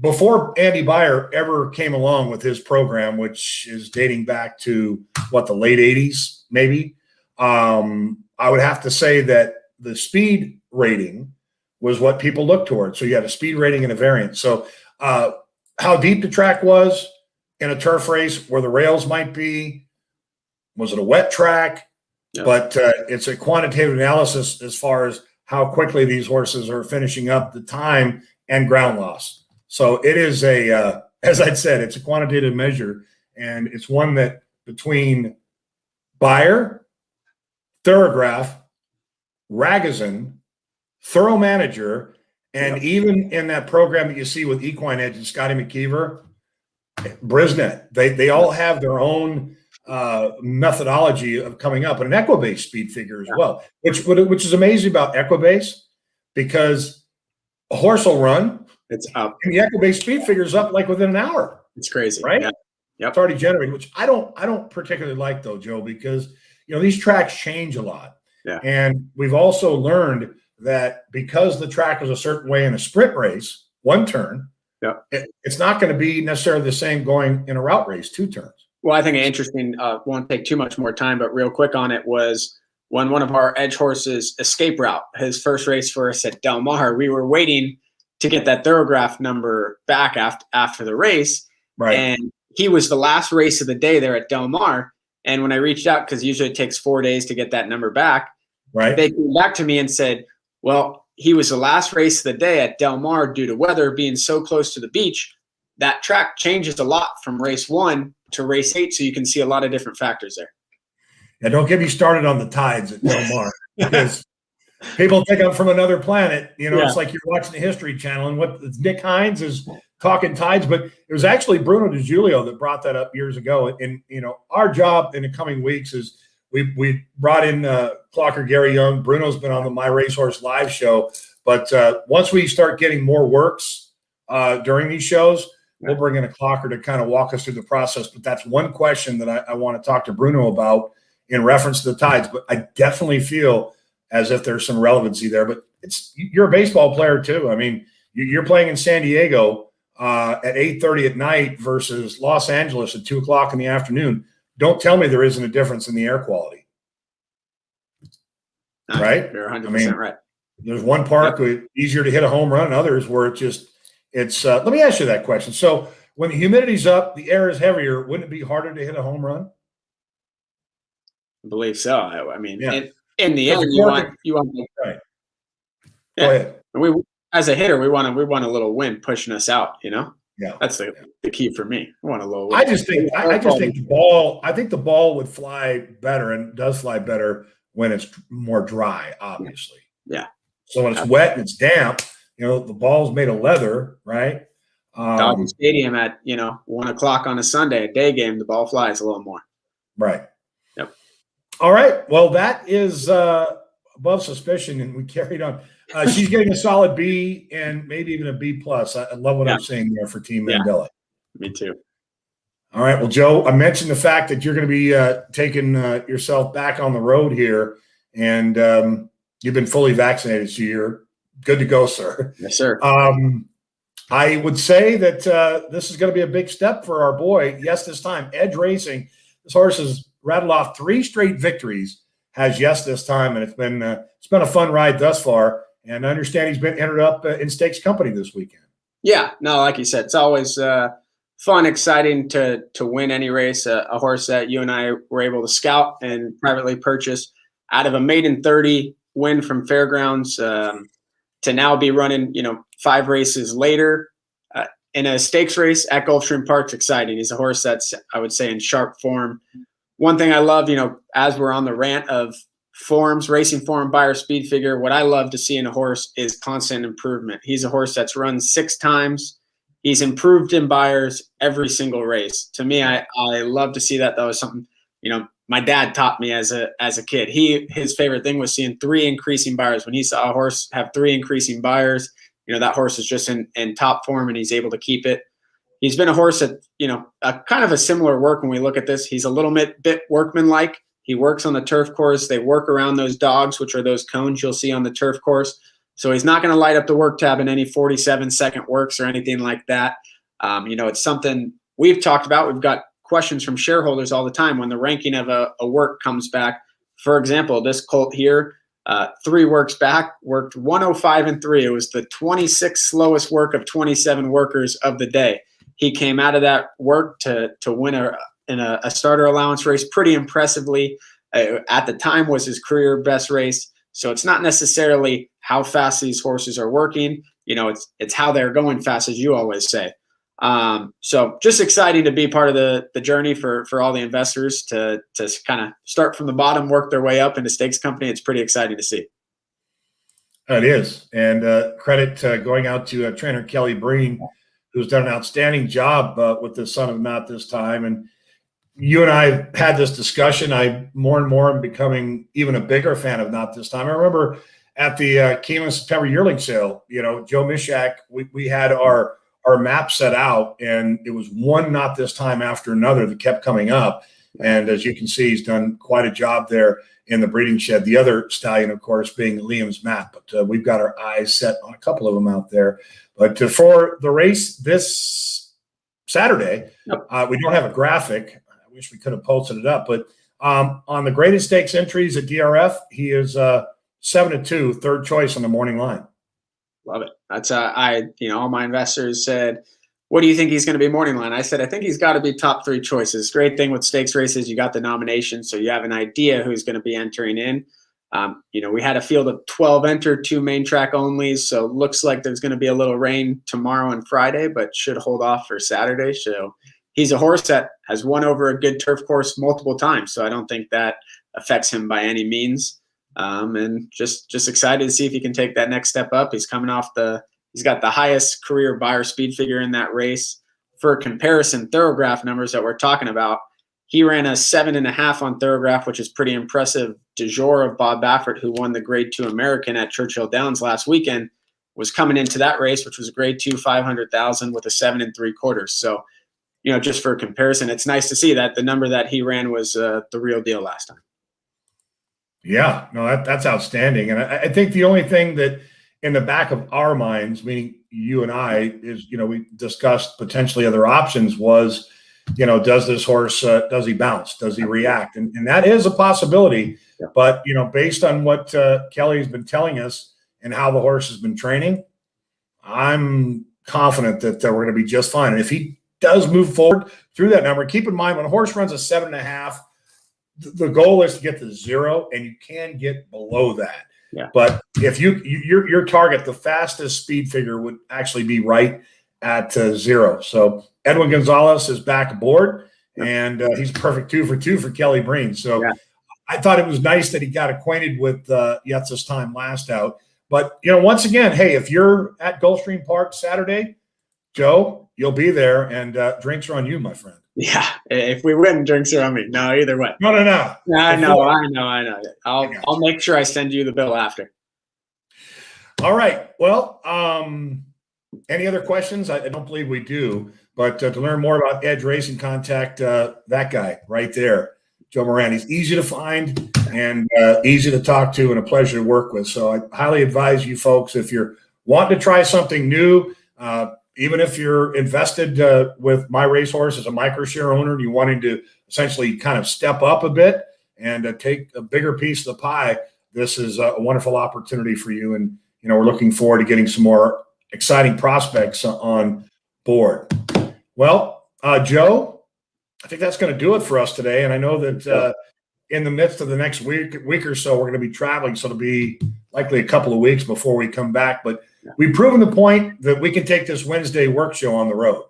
before Andy Beyer ever came along with his program, which is dating back to the late 80s, maybe, I would have to say that the speed rating was what people looked towards. So you had a speed rating and a variance. So how deep the track was in a turf race, where the rails might be, was it a wet track? Yeah. But it's a quantitative analysis as far as how quickly these horses are finishing up the time and ground loss. So it is as I'd said, it's a quantitative measure, and it's one that between Beyer, Thorograph, Ragozin, Thorough Manager, and even in that program that you see with Equine Edge and Scotty McKeever, Brisnet, they all have their own methodology of coming up, and an Equibase speed figure as well, which is amazing about Equibase, because a horse will run, it's up, and the Equibase speed figure is up like within an hour. It's crazy, right? Yeah. Yep. It's already generated, which I don't particularly like though, Joe, because these tracks change a lot. Yeah. And we've also learned that because the track was a certain way in a sprint race, one turn, it's not going to be necessarily the same going in a route race, 2 turns. Well, I think an interesting, won't take too much more time, but real quick on it was when one of our edge horses, Escape Route, his first race for us at Del Mar, we were waiting to get that Thorograph number back after the race. Right. And he was the last race of the day there at Del Mar. And when I reached out, because usually it takes 4 days to get that number back, right, they came back to me and said, well, he was the last race of the day at Del Mar due to weather being so close to the beach. That track changes a lot from race 1 to race 8, so you can see a lot of different factors there. Yeah, don't get me started on the tides at Del Mar because people think I'm from another planet. You know, yeah. It's like you're watching the History Channel, and what Nick Hines is talking tides, but it was actually Bruno DiGiulio that brought that up years ago. And you know, our job in the coming weeks is we brought in Clocker Gary Young. Bruno's been on the My Racehorse live show, but once we start getting more works during these shows, we'll bring in a Clocker to kind of walk us through the process. But that's one question that I want to talk to Bruno about in reference to the tides. But I definitely feel as if there's some relevancy there. But you're a baseball player too. I mean, you're playing in San Diego at 8:30 at night versus Los Angeles at 2 o'clock in the afternoon. Don't tell me there isn't a difference in the air quality. Right? You're 100% right. There's one park where it's easier to hit a home run, and others where it's let me ask you that question. So when the humidity's up, the air is heavier, wouldn't it be harder to hit a home run? I believe so. I mean, in the end, you want right. Yeah. Go ahead. We, as a hitter, we want a little wind pushing us out. You know, that's the key for me. I want a little wind. I just think the ball. I think the ball would fly better and does fly better when it's more dry. Obviously, yeah. So when it's wet and it's damp, you know, the ball's made of leather, right? Dodger Stadium at 1 o'clock on a Sunday, a day game, the ball flies a little more. Right. Yep. All right. Well, that is above suspicion, and we carried on. She's getting a solid B and maybe even a B plus. I love what I'm seeing there for Team Mandela. Me too. All right. Well, Joe, I mentioned the fact that you're going to be taking yourself back on the road here, and you've been fully vaccinated, so you're good to go, sir. Yes, sir. I would say that this is going to be a big step for our boy. Yes, this time, Edge Racing. This horse has rattled off 3 straight victories. Has this time, and it's been a fun ride thus far. And I understand he's been entered up in Stakes Company this weekend. Yeah, no, like you said, it's always fun, exciting to win any race. A horse that you and I were able to scout and privately purchase out of a maiden 30 win from Fairgrounds to now be running, 5 races later in a stakes race at Gulfstream Park's exciting. He's a horse that's, I would say, in sharp form. One thing I love, as we're on the rant of forms, racing form, buyer speed figure, what I love to see in a horse is constant improvement. He's a horse that's run 6 times. He's improved in buyers every single race. To me, I love to see that. That was something, my dad taught me as a kid. His favorite thing was seeing 3 increasing buyers. When he saw a horse have 3 increasing buyers, that horse is just in top form and he's able to keep it. He's been a horse that, a kind of a similar work when we look at this. He's a little bit workmanlike. He works on the turf course. They work around those dogs, which are those cones you'll see on the turf course. So he's not going to light up the work tab in any 47-second works or anything like that. It's something we've talked about. We've got questions from shareholders all the time when the ranking of a work comes back. For example, this colt here, 3 works back, worked 105 and 3. It was the 26th slowest work of 27 workers of the day. He came out of that work to win in a starter allowance race pretty impressively. At the time was his career best race. So it's not necessarily how fast these horses are working. It's how they're going fast, as you always say. So just exciting to be part of the journey for all the investors to kind of start from the bottom, work their way up into Stakes Company. It's pretty exciting to see. It is. And credit going out to trainer Kelly Breen, who's done an outstanding job with the Son of Not This Time. And you and I had this discussion. I more and more am becoming even a bigger fan of Not This Time. I remember at the Keeneland September yearling sale, Joe Mishak, we had our map set out, and it was one Not This Time after another that kept coming up. And as you can see, he's done quite a job there in the breeding shed. The other stallion, of course, being Liam's Map. But we've got our eyes set on a couple of them out there. But for the race this Saturday, we don't have a graphic. wish we could have posted it up. But on the greatest stakes entries at DRF, he is 7-2, third choice on the morning line. Love it. That's all my investors said, what do you think he's going to be morning line? I said, I think he's got to be top 3 choices. Great thing with stakes races, you got the nomination, so you have an idea who's going to be entering in. We had a field of 12 entered, 2 main track onlys, so looks like there's going to be a little rain tomorrow and Friday, but should hold off for Saturday. So he's a horse that has won over a good turf course multiple times, so I don't think that affects him by any means. And just excited to see if he can take that next step up. He's coming off he's got the highest career Beyer speed figure in that race. For comparison, Thorograph numbers that we're talking about, he ran a 7.5 on Thorograph, which is pretty impressive. De Jour of Bob Baffert, who won the Grade 2 American at Churchill Downs last weekend, was coming into that race, which was a Grade 2 500,000 with a 7 3/4. So, just for comparison, it's nice to see that the number that he ran was the real deal last time. Yeah, no, that's outstanding. And I think the only thing that in the back of our minds, meaning you and I, is, we discussed potentially other options was, does this horse, does he bounce? Does he react? And that is a possibility. Yeah. But, based on what Kelly's been telling us and how the horse has been training, I'm confident that we're going to be just fine. And if he does move forward through that number, keep in mind when a horse runs a 7.5, the goal is to get to 0, and you can get below that. Yeah. But if your target, the fastest speed figure would actually be right at 0. So Edwin Gonzalez is back aboard, and he's perfect 2 for 2 for Kelly Breen. So I thought it was nice that he got acquainted with Yetz's time last out. But, once again, hey, if you're at Gulfstream Park Saturday, Joe, you'll be there, and drinks are on you, my friend. Yeah, if we win, drinks are on me. No, either way. No. I know. I'll make sure I send you the bill after. All right. Well, any other questions? I don't believe we do. But to learn more about Edge Racing, contact that guy right there, Joe Moran. He's easy to find and easy to talk to and a pleasure to work with. So I highly advise you folks, if you're wanting to try something new, even if you're invested with My Racehorse as a microshare owner and you wanting to essentially kind of step up a bit and take a bigger piece of the pie, this is a wonderful opportunity for you. And, we're looking forward to getting some more exciting prospects on board. Well, Joe, I think that's going to do it for us today. And I know that in the midst of the next week or so, we're going to be traveling. So it'll be likely a couple of weeks before we come back. But we've proven the point that we can take this Wednesday work show on the road.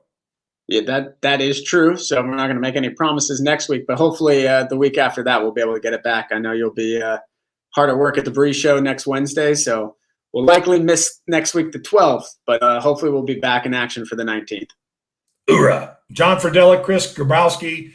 Yeah, that is true. So we're not going to make any promises next week, but hopefully the week after that, we'll be able to get it back. I know you'll be hard at work at the Bree show next Wednesday. So we'll likely miss next week, the 12th, but hopefully we'll be back in action for the 19th. Hoorah. John Fredelic, Chris Grabowski,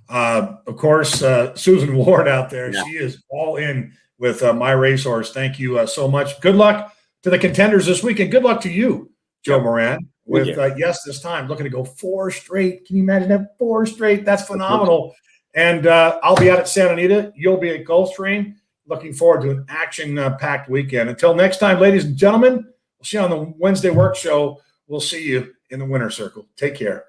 of course, Susan Ward out there. Yeah. She is all in with My Racehorse. Thank you so much. Good luck to the contenders this week, and good luck to you, Joe Moran, with this time looking to go 4 straight. Can you imagine that? 4 straight? That's phenomenal. And I'll be out at Santa Anita. You'll be at Gulfstream. Looking forward to an action-packed weekend. Until next time, ladies and gentlemen, we'll see you on the Wednesday Work Show. We'll see you in the winner's circle. Take care.